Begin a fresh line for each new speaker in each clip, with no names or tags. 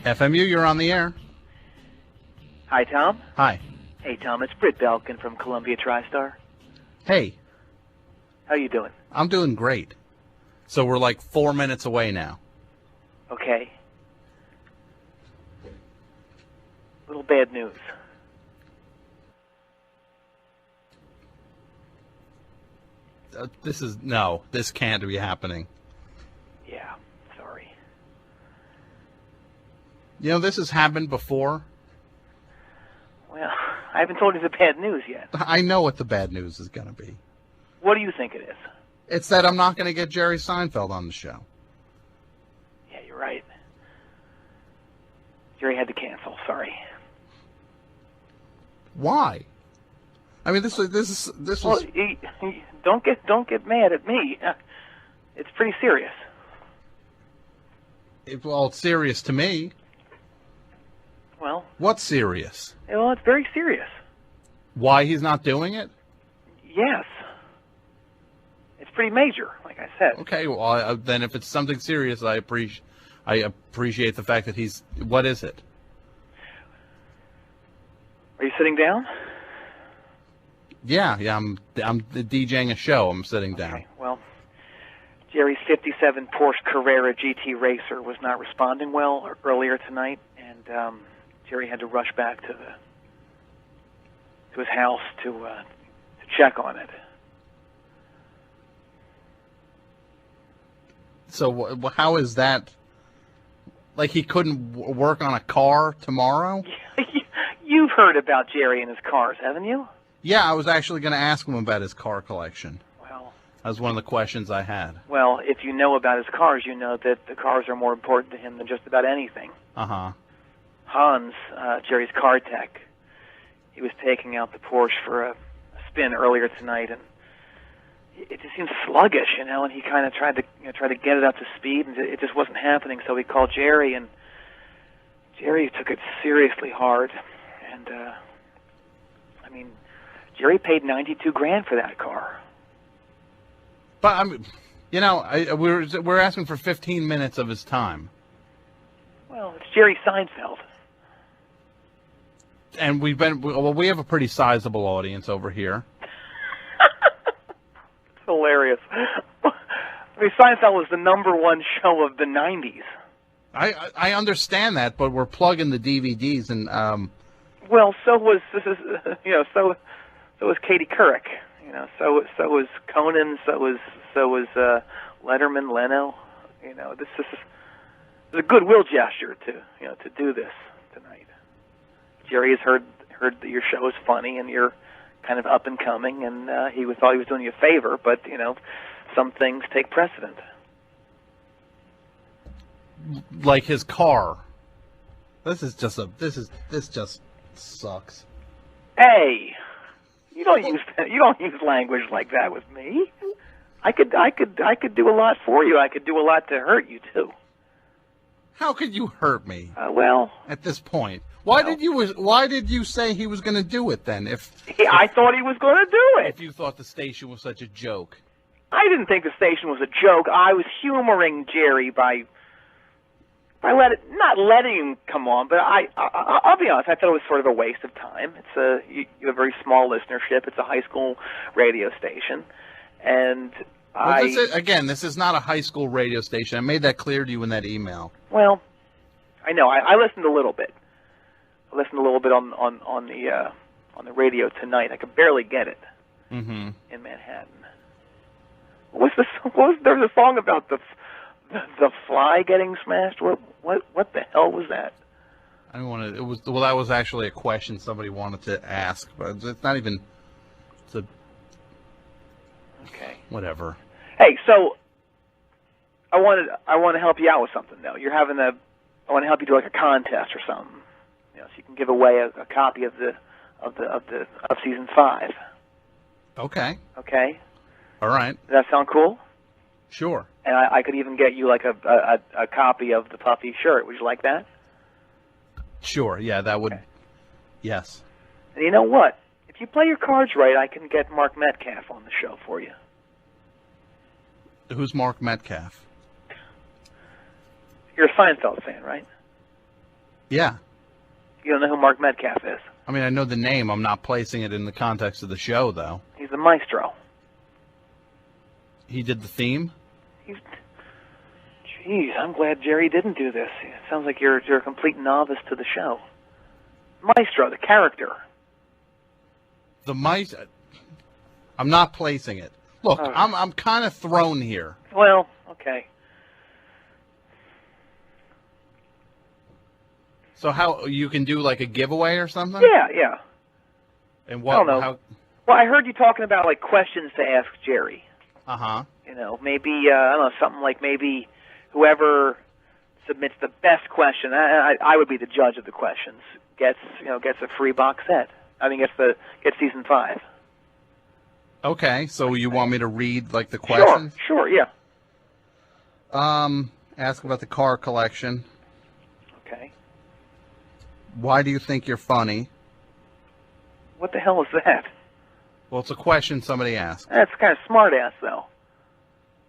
FMU, you're on the air.
Hi, Tom.
Hi.
Hey, Tom. It's Britt Belkin from Columbia TriStar.
Hey.
How you doing?
I'm doing great. So we're like 4 minutes away now.
Okay. Little bad news.
This can't be happening.
Yeah, sorry.
You know, this has happened before.
Well, I haven't told you the bad news yet.
I know what the bad news is going to be.
What do you think it is?
It's that I'm not going to get Jerry Seinfeld on the show.
Yeah, you're right. Jerry had to cancel. Sorry.
Why? I mean, this was.
Well, don't get mad at me. It's pretty serious.
It's serious to me.
Well,
what's serious?
Well, it's very serious.
Why he's not doing it?
Yes. It's pretty major, like I said.
Okay, well, then if it's something serious, I appreciate the fact that he's. What is it?
Are you sitting down?
Yeah. I'm DJing a show. I'm sitting down.
Okay, well, Jerry's '57 Porsche Carrera GT Racer was not responding well earlier tonight, and Jerry had to rush back to his house to check on it.
So how is that? Like he couldn't work on a car tomorrow?
You've heard about Jerry and his cars, haven't you?
Yeah, I was actually going to ask him about his car collection.
Well,
that was one of the questions I had.
Well, if you know about his cars, you know that the cars are more important to him than just about anything.
Uh-huh.
Hans, Jerry's car tech, he was taking out the Porsche for a spin earlier tonight, and it just seemed sluggish, and he kind of tried to get it up to speed, and it just wasn't happening. So he called Jerry, and Jerry took it seriously hard, and Jerry paid $92,000 for that car.
But I mean, we're asking for 15 minutes of his time.
Well, it's Jerry Seinfeld.
And we have a pretty sizable audience over here.
It's hilarious. Seinfeld was the #1 show of the '90s.
I understand that, but we're plugging the DVDs and.
Well, so was Katie Couric. So was Conan. So was Letterman, Leno. This is a goodwill gesture to do this tonight. Jerry has heard that your show is funny and you're kind of up and coming, and he thought he was doing you a favor, but some things take precedent.
Like his car. This just sucks.
Hey, you don't use language like that with me. I could do a lot for you. I could do a lot to hurt you too.
How could you hurt me?
Well,
at this point, why did you say he was going to do it then?
I thought he was going to do it.
If you thought the station was such a joke,
I didn't think the station was a joke. I was humoring Jerry by not letting him come on, but I'll be honest. I thought it was sort of a waste of time. You have a very small listenership. It's a high school radio station, and
this is not a high school radio station. I made that clear to you in that email.
Well, I know. I listened a little bit. I listened a little bit on the radio tonight. I could barely get it in Manhattan. There was a song about the fly getting smashed. What the hell was that?
I don't want to. That was actually a question somebody wanted to ask, but it's not even.
Okay.
Whatever.
Hey, so I want to help you out with something though. I want to help you do like a contest or something. So you can give away a copy of season 5.
Okay.
Okay.
All right.
Does that sound cool?
Sure.
And I could even get you like a copy of the puffy shirt. Would you like that?
Sure. Yeah, that would. Okay. Yes.
And you know what? If you play your cards right, I can get Mark Metcalf on the show for you.
Who's Mark Metcalf?
You're a Seinfeld fan, right?
Yeah.
You don't know who Mark Metcalf is?
I mean, I know the name. I'm not placing it in the context of the show, though.
He's the maestro.
He did the theme?
Jeez, I'm glad Jerry didn't do this. It sounds like you're a complete novice to the show. Maestro, the character.
I'm not placing it. Look, I'm kind of thrown here.
Well, okay.
So how you can do like a giveaway or something?
Yeah.
And what?
I don't know. Well, I heard you talking about like questions to ask Jerry. You know, maybe I don't know, something like maybe whoever submits the best question. I would be the judge of the questions. Gets a free box set. I mean, gets season 5.
Okay, so you want me to read like the questions?
Sure, yeah.
Ask about the car collection.
Okay.
Why do you think you're funny?
What the hell is that?
Well, it's a question somebody asked.
That's kind of smart ass, though.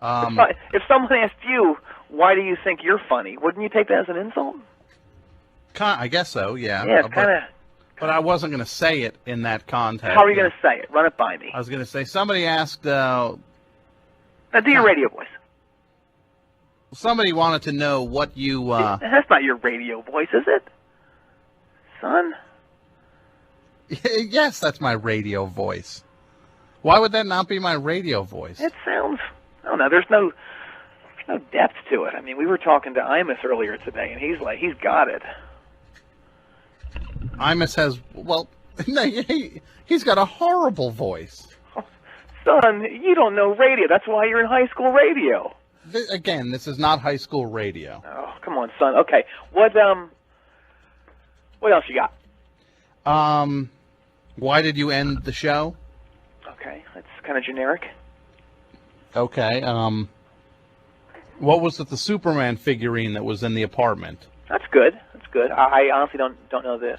If someone asked you, why do you think you're funny, wouldn't you take that as an insult?
I guess so, yeah.
Yeah, kind of.
But I wasn't going to say it in that context.
How are you going to say it? Run it by me.
I was going to say, somebody asked...
Now, do your radio voice.
Somebody wanted to know what you...
That's not your radio voice, is it? Son?
Yes, that's my radio voice. Why would that not be my radio voice?
It sounds... I don't know. There's no depth to it. I mean, we were talking to Imus earlier today, and he's got it.
Imus has... Well, he's got a horrible voice.
Son, you don't know radio. That's why you're in high school radio.
Again, this is not high school radio.
Oh, come on, son. Okay, what else you got?
Why did you end the show?
Okay, that's kind of generic.
Okay, what was it, the Superman figurine that was in the apartment?
That's good. I honestly don't know the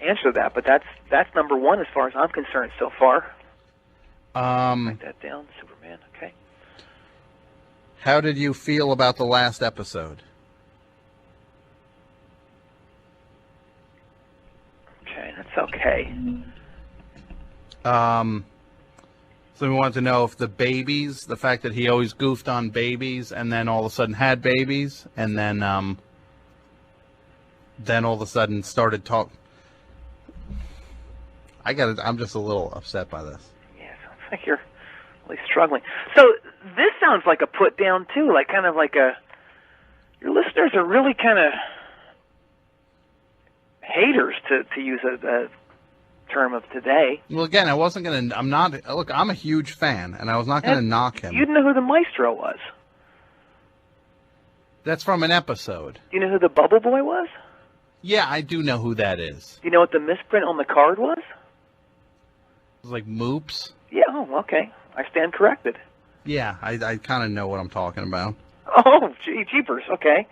answer to that, but that's number 1 as far as I'm concerned so far. Write that down, Superman. Okay.
How did you feel about the last episode?
Okay, that's okay.
So we wanted to know if the babies, the fact that he always goofed on babies and then all of a sudden had babies and then all of a sudden started talk. I'm just a little upset by this.
Yeah, sounds like you're really struggling. So this sounds like a put down too, like kind of like your listeners are really kind of haters, to use a term of today.
Well, again, I'm a huge fan, and I was not going to knock him.
You didn't know who the maestro was.
That's from an episode.
Do you know who the bubble boy was?
Yeah, I do know who that is.
Do you know what the misprint on the card was?
It was like Moops.
Yeah, oh, okay. I stand corrected.
Yeah, I kind of know what I'm talking about.
Oh, jeepers, okay.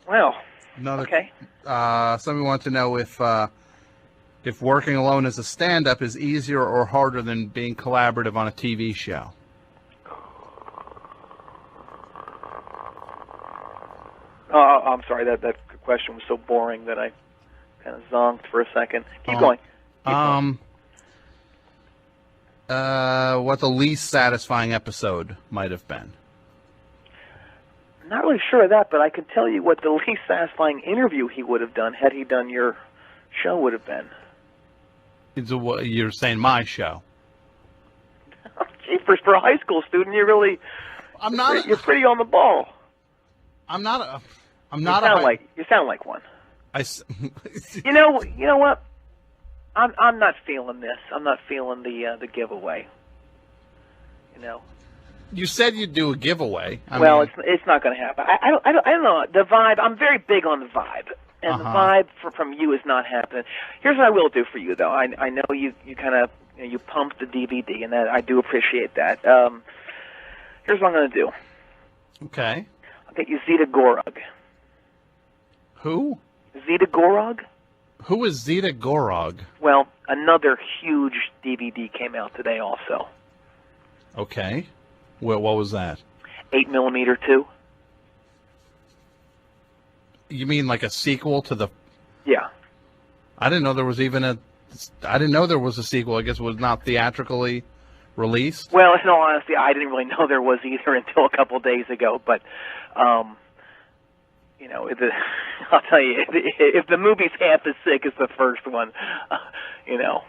Well, okay.
Somebody wants to know if working alone as a stand-up is easier or harder than being collaborative on a TV show.
Oh, I'm sorry. That question was so boring that I kind of zonked for a second. Keep going.
What the least satisfying episode might have been.
Not really sure of that, but I can tell you what the least satisfying interview he would have done had he done your show would have been.
You're saying my show?
Jeepers, for a high school student, you're pretty on the ball. You sound like one. You know what? I'm not feeling this. I'm not feeling the giveaway. You know.
You said you'd do a giveaway.
It's not going to happen. I don't know the vibe. I'm very big on the vibe, and the vibe from you is not happening. Here's what I will do for you, though. I know you kind of you pumped the DVD, and that I do appreciate that. Here's what I'm going to do.
Okay.
I'll get you Zeta Gorog.
Who?
Zeta Gorog.
Who is Zeta Gorog?
Well, another huge DVD came out today also.
Okay. What was that?
8mm too.
You mean like a sequel to the?
Yeah.
I didn't know there was even a. I didn't know there was a sequel. I guess it was not theatrically released.
Well, in all honesty, I didn't really know there was either until a couple days ago. But, you know, I'll tell you, if the movie's half as sick as the first one, you know.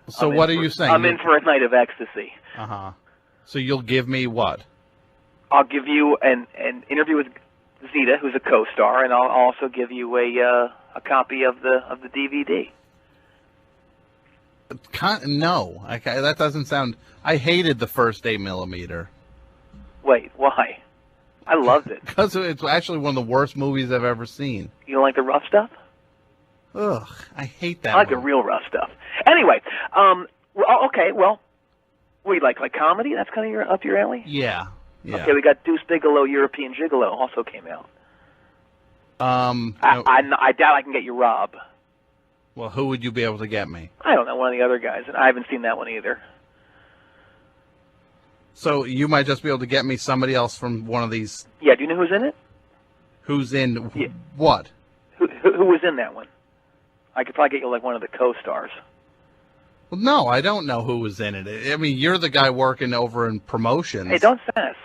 So what are you saying?
I'm in for a night of ecstasy.
Uh-huh. So you'll give me what?
I'll give you an interview with Zeta, who's a co-star, and I'll also give you a copy of the DVD.
No, that doesn't sound. I hated the first 8mm.
Wait, why? I loved it.
Because it's actually one of the worst movies I've ever seen.
You don't like the rough stuff?
Ugh, I hate that.
I like the real rough stuff. Anyway, okay, well, we like comedy? That's kind of up your alley?
Yeah.
Okay, we got Deuce Bigelow, European Gigolo, also came out. I doubt I can get you Rob.
Well, who would you be able to get me?
I don't know, one of the other guys, and I haven't seen that one either.
So you might just be able to get me somebody else from one of these.
Yeah, do you know who's in it?
Who's in
Yeah.
what?
Who was in that one? I could probably get you like one of the co-stars.
Well, no, I don't know who was in it. I mean, you're the guy working over in promotions.
Hey, don't sass.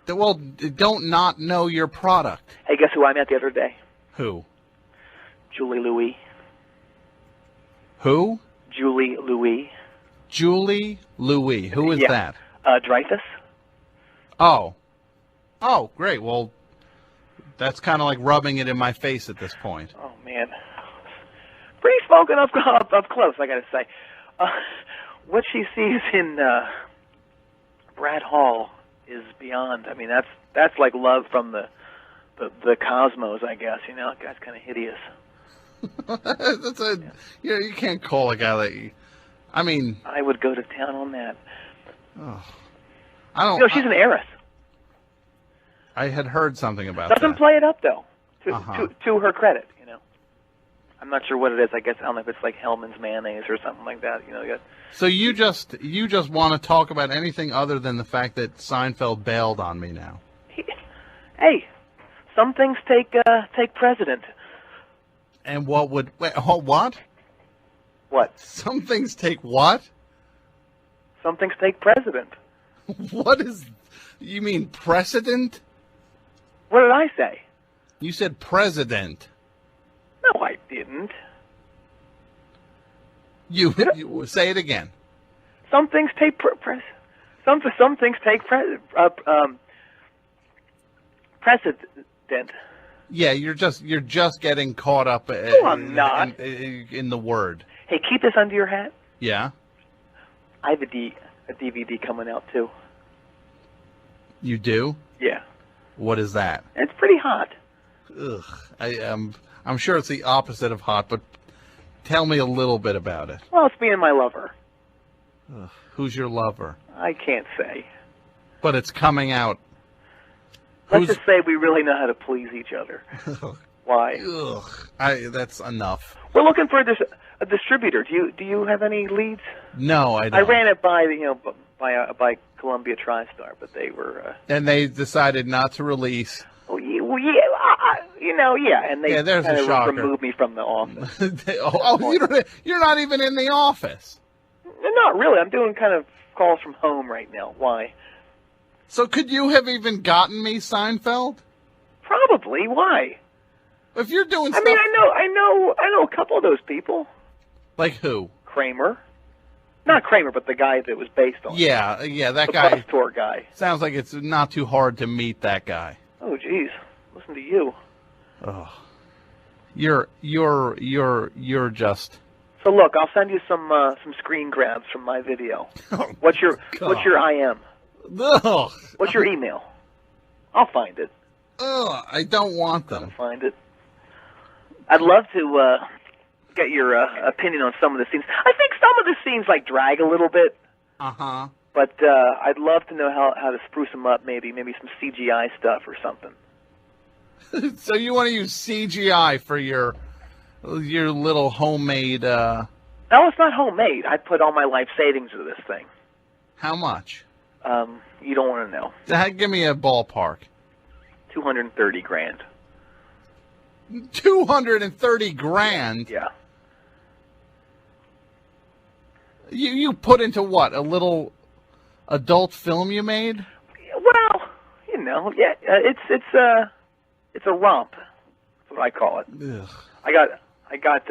Well, don't not know your product.
Hey, guess who I met the other day?
Who?
Julie Louis.
Who?
Julie Louis.
Julie Louis. Who is that?
Dreyfus.
Oh, great. Well, that's kind of like rubbing it in my face at this point.
Oh, man. Pretty smoking up close, I got to say. What she sees in Brad Hall is beyond. I mean, that's like love from the cosmos, I guess. You know, that guy's kind of hideous.
You can't call a guy that. I mean,
I would go to town on that.
Oh, I don't.
You know, she's an heiress.
I had heard something about that.
Doesn't play it up though, to her credit. You know, I'm not sure what it is. I guess I don't know if it's like Hellman's mayonnaise or something like that. You know.
So you just want to talk about anything other than the fact that Seinfeld bailed on me now?
Hey, some things take precedent.
And what would what?
What?
Some things take what?
Some things take precedent.
What is? You mean precedent?
What did I say?
You said president.
No, I didn't.
You say it again.
Some things take some things take precedent.
Yeah, you're just getting caught up.
No, I'm not.
In the word.
Hey, keep this under your hat.
Yeah. I
have a DVD coming out too.
You do?
Yeah.
What is that?
It's pretty hot.
Ugh. I'm sure it's the opposite of hot, but tell me a little bit about it.
Well, it's me and my lover.
Ugh. Who's your lover?
I can't say.
But it's coming out.
Let's just say we really know how to please each other. Why?
Ugh. That's enough.
We're looking for a distributor. Do you have any leads?
No, I don't.
I ran it by Columbia TriStar, but they were.
And they decided not to release.
Well, yeah, and they
there's a shocker.
Removed me from the office.
You're not even in the office.
Not really. I'm doing kind of calls from home right now. Why?
So could you have even gotten me Seinfeld?
Probably. Why?
If you're doing stuff...
I know a couple of those people.
Like who?
Kramer. Not Kramer, but the guy that was based on.
Yeah, that
the
guy.
Bus tour guy.
Sounds like it's not too hard to meet that guy.
Oh, geez. Listen to you.
Oh. You're just...
So look, I'll send you some screen grabs from my video. What's your IM?
Ugh.
What's your email? I'll find it.
Ugh, I don't want them.
I'll find it. I'd love to get your opinion on some of the scenes. I think some of the scenes drag a little bit.
Uh-huh.
But I'd love to know how to spruce them up. Maybe some CGI stuff or something.
So you want to use CGI for your little homemade...
No, it's not homemade. I put all my life savings into this thing.
How much?
You don't want to know.
Give me a ballpark.
$230,000.
$230,000.
Yeah.
You put into what? A little adult film you made?
Well, yeah. It's a romp. That's what I call it.
Ugh.
I got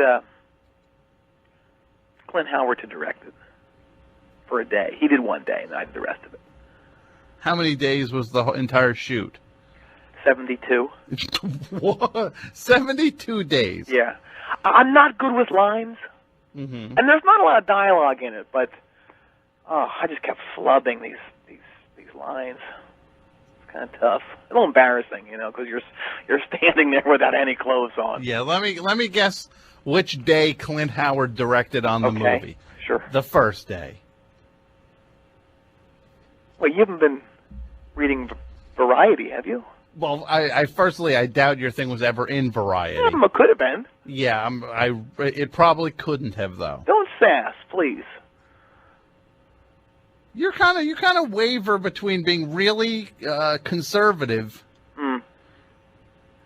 Clint Howard to direct it for a day. He did one day, and I did the rest of it.
How many days was the entire shoot?
72.
What? 72 days.
Yeah. I'm not good with lines, and there's not a lot of dialogue in it, but I just kept flubbing these lines. It's kind of tough. A little embarrassing, because you're standing there without any clothes on.
Yeah, let me guess which day Clint Howard directed on the movie.
Sure.
The first day.
Well, you haven't been reading Variety, have you?
Well, I doubt your thing was ever in Variety.
Yeah, it could have been.
Yeah, it probably couldn't have, though.
Don't sass, please.
You kind of waver between being really conservative.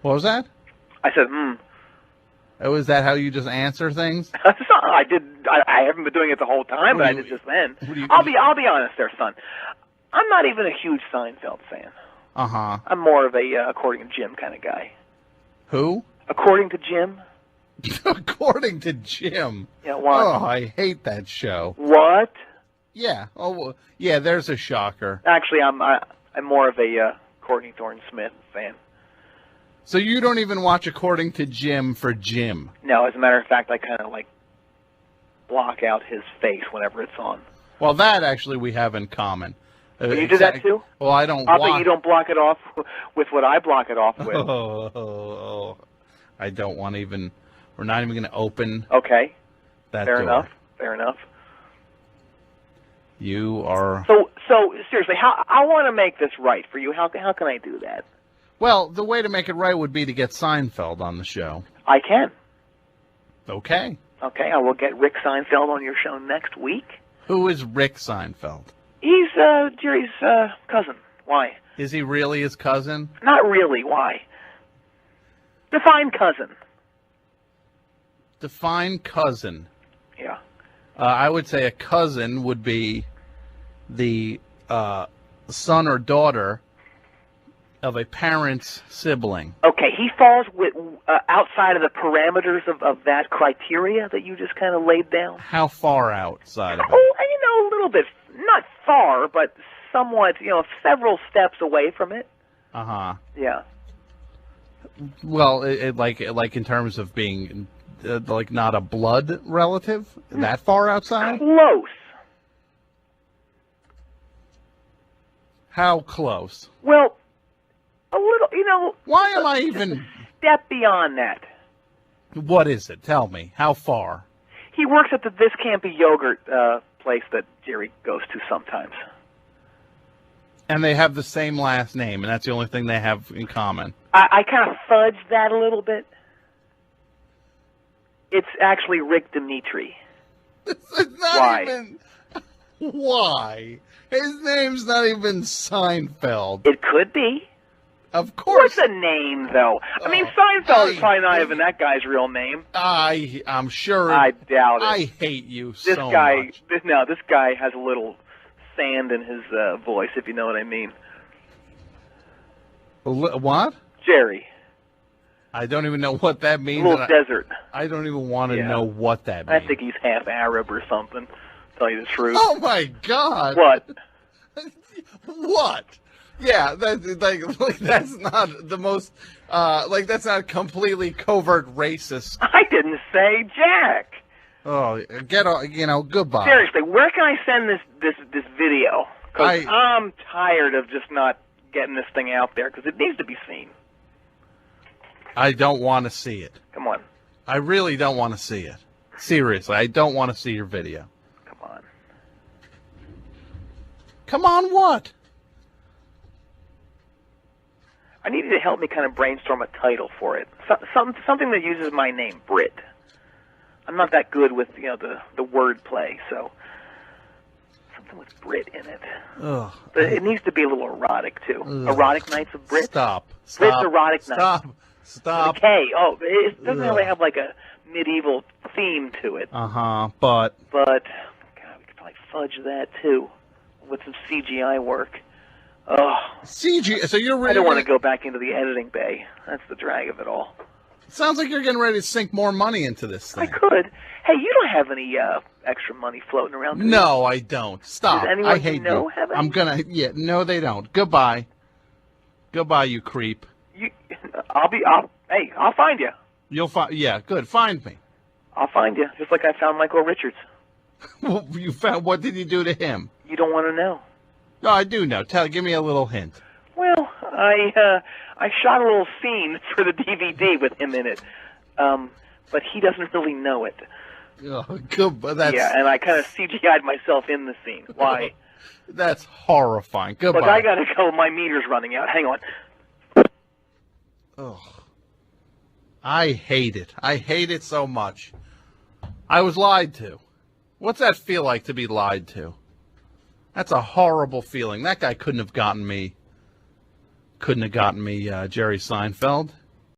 What was that?
I said,
Oh, is that how you just answer things?
I haven't been doing it the whole time, but I did just then. I'll be honest there, son. I'm not even a huge Seinfeld fan.
Uh-huh.
I'm more of a According to Jim kind of guy.
Who?
According to Jim.
According to Jim.
Yeah, why?
Oh, I hate that show.
What?
Yeah. Oh, yeah. There's a shocker.
Actually, I'm more of a Courtney Thorne Smith fan.
So you don't even watch According to Jim for Jim?
No, as a matter of fact, I kind of block out his face whenever it's on.
Well, that actually we have in common.
You do that too?
Well, I don't.
I'll bet you don't block it off with what I block it off with.
Oh, I don't want to even. We're not even going to open.
Okay.
That
Fair
door.
enough. Fair enough.
You are.
So seriously, I want to make this right for you. How can I do that?
Well, the way to make it right would be to get Seinfeld on the show.
I can.
Okay.
Okay, I will get Rick Seinfeld on your show next week.
Who is Rick Seinfeld?
He's Jerry's cousin. Why?
Is he really his cousin?
Not really. Why? Define cousin.
Define cousin.
Yeah.
I would say a cousin would be the son or daughter of a parent's sibling.
Okay, he falls outside of the parameters of that criteria that you just kind of laid down.
How far outside of it?
Oh, a little bit. Not far, but somewhat, several steps away from it.
Uh-huh.
Yeah.
Well, like in terms of being not a blood relative, that far outside?
Close.
How close?
Well, a little,
Why am I even...
Step beyond that.
What is it? Tell me. How far?
He works at the This Can't Be Yogurt place that Jerry goes to sometimes.
And they have the same last name, and that's the only thing they have in common.
I kind of fudged that a little bit. It's actually Rick Dimitri.
It's not
Why?
even... Why? His name's not even Seinfeld.
It could be.
Of course.
What's a name, though? I mean, Seinfeld is probably not even that guy's real name.
I'm sure.
I doubt it.
I hate you
This
so
guy,
much.
This guy has a little sand in his voice, if you know what I mean.
What?
Jerry.
I don't even know what that means.
A little desert.
I don't even want to know what that means.
I think he's half Arab or something, to tell you the truth.
Oh, my God.
What?
What? Yeah, that's not the most, that's not completely covert racist.
I didn't say Jack.
Oh, goodbye.
Seriously, where can I send this video? Because I'm tired of just not getting this thing out there, because it needs to be seen.
I don't want to see it.
Come on.
I really don't want to see it. Seriously, I don't want to see your video.
Come on.
Come on what?
I need you to help me kind of brainstorm a title for it. Something that uses my name, Britt. I'm not that good with, the word play, so something with Brit in it.
Ugh.
But it needs to be a little erotic, too.
Ugh.
Erotic Nights of Brit?
Stop.
Brit's Erotic Nights.
Stop. Stop.
With a K. Oh, it doesn't really have like a medieval theme to it.
But
God, we could probably fudge that too with some CGI work. Oh,
CG. So you're really.
I don't want to go back into the editing bay. That's the drag of it all.
Sounds like you're getting ready to sink more money into this thing.
I could. Hey, you don't have any extra money floating around?
No, I don't. Stop.
Does anyone
I hate
you know
you.
have any?
I'm gonna. Yeah. No, they don't. Goodbye. Goodbye, you creep.
I'll find you.
You'll find. Yeah. Good. Find me.
I'll find you, just like I found Michael Richards.
Well, you found. What did you do to him?
You don't want to know.
No, I do know. Give me a little hint.
Well, I shot a little scene for the DVD with him in it, but he doesn't really know it.
Oh, good. That's,
yeah, and I kind of CGI'd myself in the scene. Why?
That's horrifying. Goodbye.
Look, I gotta go. My meter's running out. Hang on.
Ugh. I hate it. I hate it so much. I was lied to. What's that feel like to be lied to? That's a horrible feeling. That guy couldn't have gotten me Jerry Seinfeld.